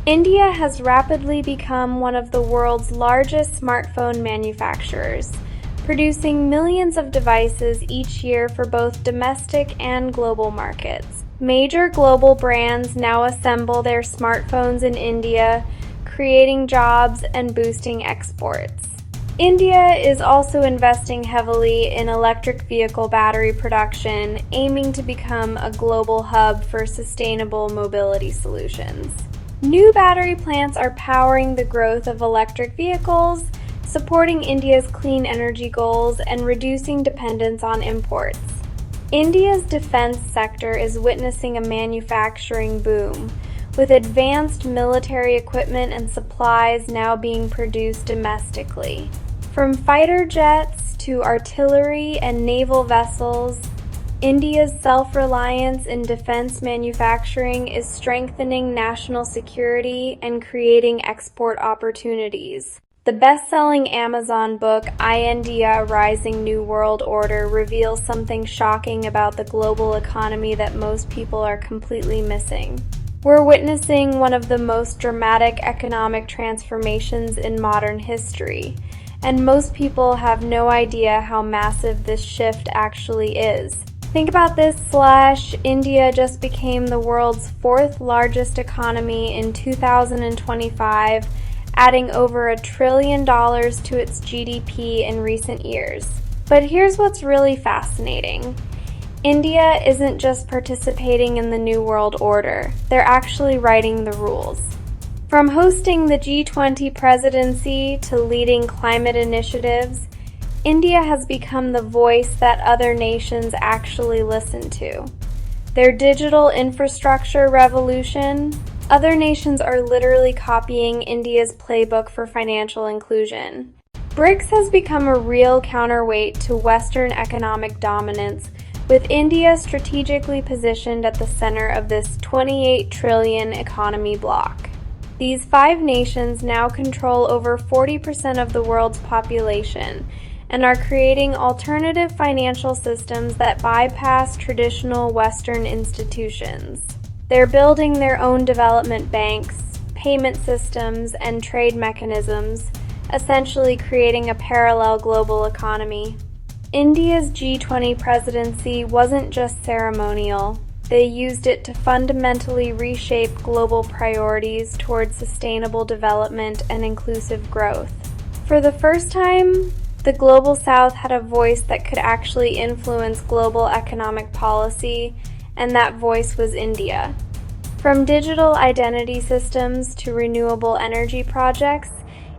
India has rapidly become one of the world's largest smartphone manufacturers, producing millions of devices each year for both domestic and global markets. Major global brands now assemble their smartphones in India, creating jobs and boosting exports. India is also investing heavily in electric vehicle battery production, aiming to become a global hub for sustainable mobility solutions. New battery plants are powering the growth of electric vehicles, supporting India's clean energy goals and reducing dependence on imports. India's defense sector is witnessing a manufacturing boom, with advanced military equipment and supplies now being produced domestically. From fighter jets to artillery and naval vessels, India's self-reliance in defense manufacturing is strengthening national security and creating export opportunities. The best-selling Amazon book, India: Rising New World Order, reveals something shocking about the global economy that most people are completely missing. We're witnessing one of the most dramatic economic transformations in modern history, and most people have no idea how massive this shift actually is. Think about this: India just became the world's fourth largest economy in 2025, adding over $1 trillion to its GDP in recent years. But here's what's really fascinating. India isn't just participating in the New World Order, they're actually writing the rules. From hosting the G20 presidency to leading climate initiatives, India has become the voice that other nations actually listen to. Their digital infrastructure revolution, other nations are literally copying India's playbook for financial inclusion. Brics has become a real counterweight to Western economic dominance, with India strategically positioned at the center of this 28 trillion economy bloc. These 5 nations now control over 40% of the world's population and are creating alternative financial systems that bypass traditional Western institutions. They're building their own development banks, payment systems, and trade mechanisms, essentially creating a parallel global economy. India's G20 presidency wasn't just ceremonial. They used it to fundamentally reshape global priorities towards sustainable development and inclusive growth. For the first time, the Global South had a voice that could actually influence global economic policy, and that voice was India. From digital identity systems to renewable energy projects,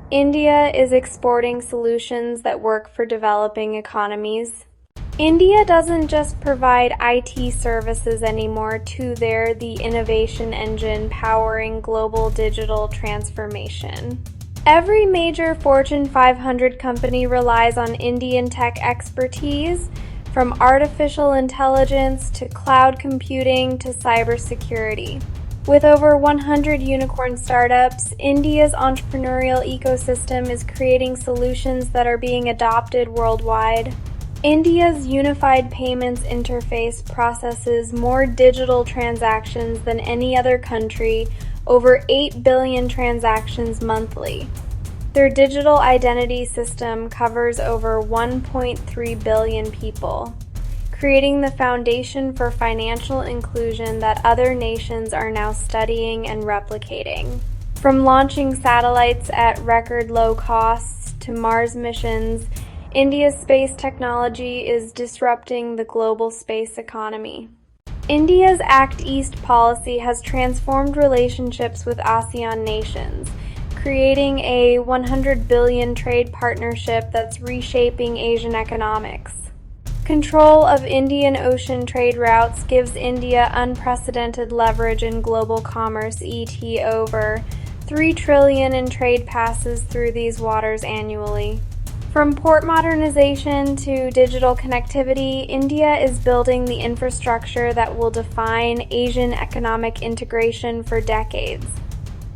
India is exporting solutions that work for developing economies. India doesn't just provide IT services anymore, they're the innovation engine powering global digital transformation. Every major Fortune 500 company relies on Indian tech expertise, from artificial intelligence to cloud computing to cybersecurity. With over 100 unicorn startups, India's entrepreneurial ecosystem is creating solutions that are being adopted worldwide. India's unified payments interface processes more digital transactions than any other country, over 8 billion transactions monthly. Their digital identity system covers over 1.3 billion people, creating the foundation for financial inclusion that other nations are now studying and replicating. From launching satellites at record low costs to Mars missions, India's space technology is disrupting the global space economy. India's Act East policy has transformed relationships with ASEAN nations, creating a 100 billion trade partnership that's reshaping Asian economics. Control of Indian Ocean trade routes gives India unprecedented leverage in global commerce, over $3 trillion in trade passes through these waters annually. From port modernization to digital connectivity, India is building the infrastructure that will define Asian economic integration for decades.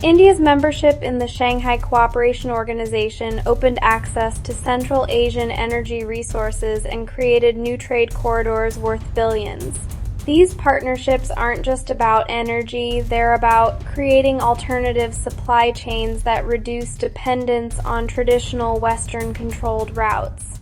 India's membership in the Shanghai Cooperation Organization opened access to Central Asian energy resources and created new trade corridors worth billions. These partnerships aren't just about energy, they're about creating alternative supply chains that reduce dependence on traditional Western-controlled routes.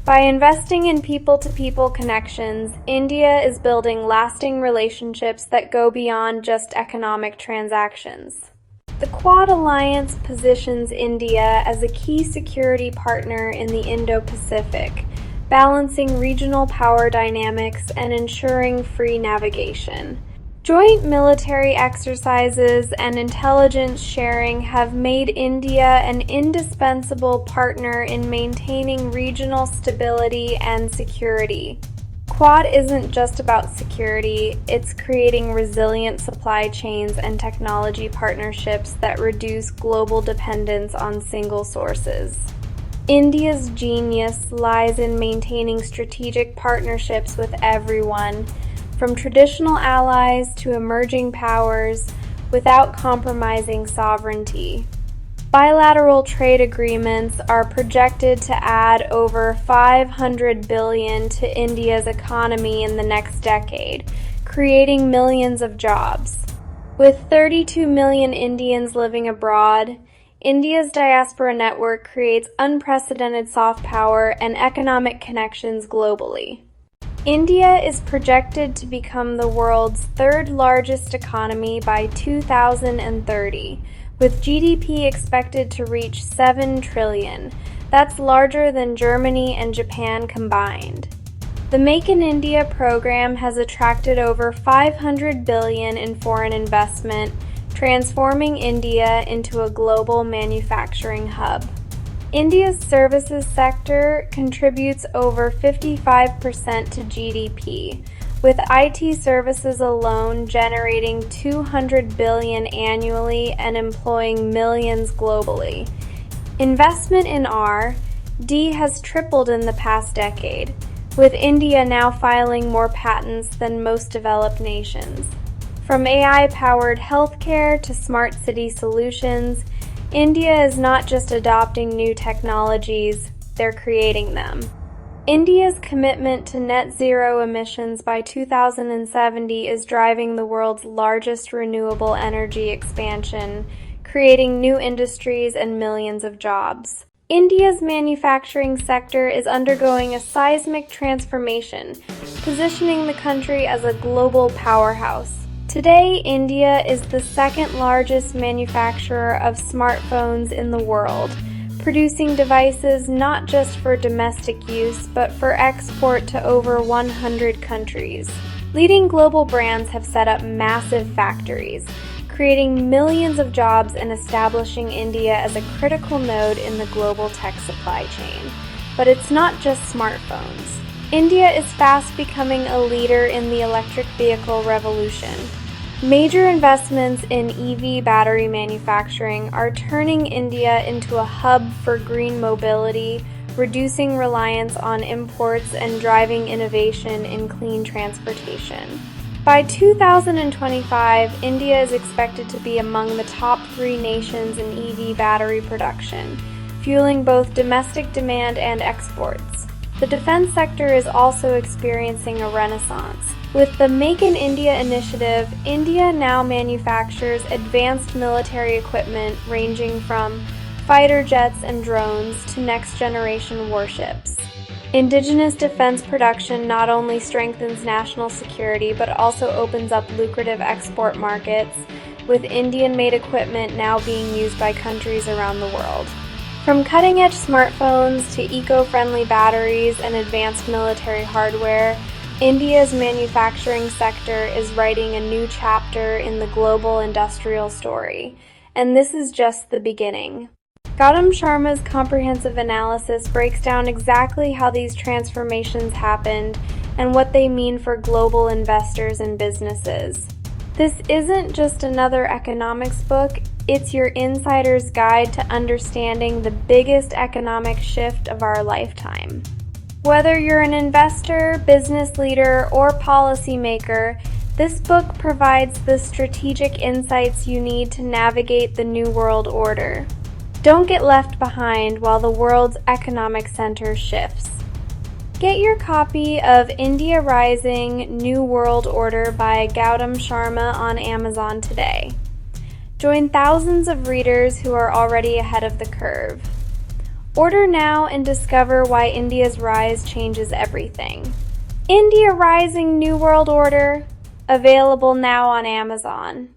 By investing in people-to-people connections, India is building lasting relationships that go beyond just economic transactions. The Quad Alliance positions India as a key security partner in the Indo-Pacific, balancing regional power dynamics and ensuring free navigation. Joint military exercises and intelligence sharing have made India an indispensable partner in maintaining regional stability and security. Quad isn't just about security, it's creating resilient supply chains and technology partnerships that reduce global dependence on single sources. India's genius lies in maintaining strategic partnerships with everyone, from traditional allies to emerging powers, without compromising sovereignty. Bilateral trade agreements are projected to add over $500 billion to India's economy in the next decade, creating millions of jobs. With 32 million Indians living abroad, India's diaspora network creates unprecedented soft power and economic connections globally. India is projected to become the world's third largest economy by 2030, with GDP expected to reach $7 trillion. That's larger than Germany and Japan combined. The Make in India program has attracted over $500 billion in foreign investment, transforming India into a global manufacturing hub. India's services sector contributes over 55% to GDP, with IT services alone generating $200 billion annually and employing millions globally. Investment in R&D has tripled in the past decade, with India now filing more patents than most developed nations. From AI-powered healthcare to smart city solutions, India is not just adopting new technologies, they're creating them. India's commitment to net zero emissions by 2070 is driving the world's largest renewable energy expansion, creating new industries and millions of jobs. India's manufacturing sector is undergoing a seismic transformation, positioning the country as a global powerhouse. Today, India is the second largest manufacturer of smartphones in the world, producing devices not just for domestic use, but for export to over 100 countries. Leading global brands have set up massive factories, creating millions of jobs and establishing India as a critical node in the global tech supply chain. But it's not just smartphones. India is fast becoming a leader in the electric vehicle revolution. Major investments in EV battery manufacturing are turning India into a hub for green mobility, reducing reliance on imports and driving innovation in clean transportation. By 2025, India is expected to be among the top 3 nations in EV battery production, fueling both domestic demand and exports. The defense sector is also experiencing a renaissance. With the Make in India initiative, India now manufactures advanced military equipment ranging from fighter jets and drones to next-generation warships. Indigenous defense production not only strengthens national security but also opens up lucrative export markets, with Indian-made equipment now being used by countries around the world. From cutting-edge smartphones to eco-friendly batteries and advanced military hardware, India's manufacturing sector is writing a new chapter in the global industrial story, and this is just the beginning. Gautam Sharma's comprehensive analysis breaks down exactly how these transformations happened and what they mean for global investors and businesses. This isn't just another economics book, it's your insider's guide to understanding the biggest economic shift of our lifetime. Whether you're an investor, business leader, or policymaker, this book provides the strategic insights you need to navigate the new world order. Don't get left behind while the world's economic center shifts. Get your copy of India Rising: New World Order by Gautam Sharma on Amazon today. Join thousands of readers who are already ahead of the curve. Order now and discover why India's rise changes everything. India Rising: New World Order, available now on Amazon.